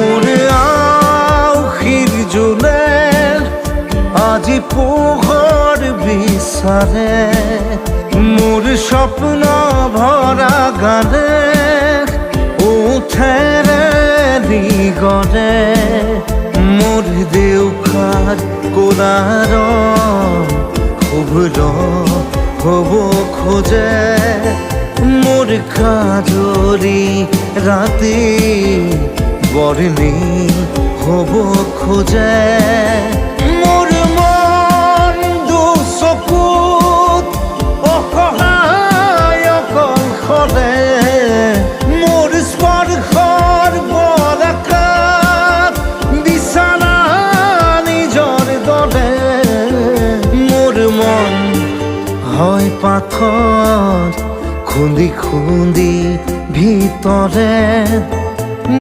মোৰ আউসীৰ জোনে আজি পোহৰ বিচাৰে মোৰ স্বপ্ন ভৰা গানে উঠেৰে গৰে মোৰ দেউখাৰ কোলাৰ শুভ্ৰ হ'ব খোজে মোৰ কাজৰি ৰাতি বৰ্ণি হ'ব খোজে মোৰ মন দুচকুত অসহায় অকলশৰে মোৰ স্পৰ্শৰ বৰষাত বিছানা নিজৰ দৰে মোৰ মন হয় পাথৰ খুন্দি খুন্দি ভিতৰে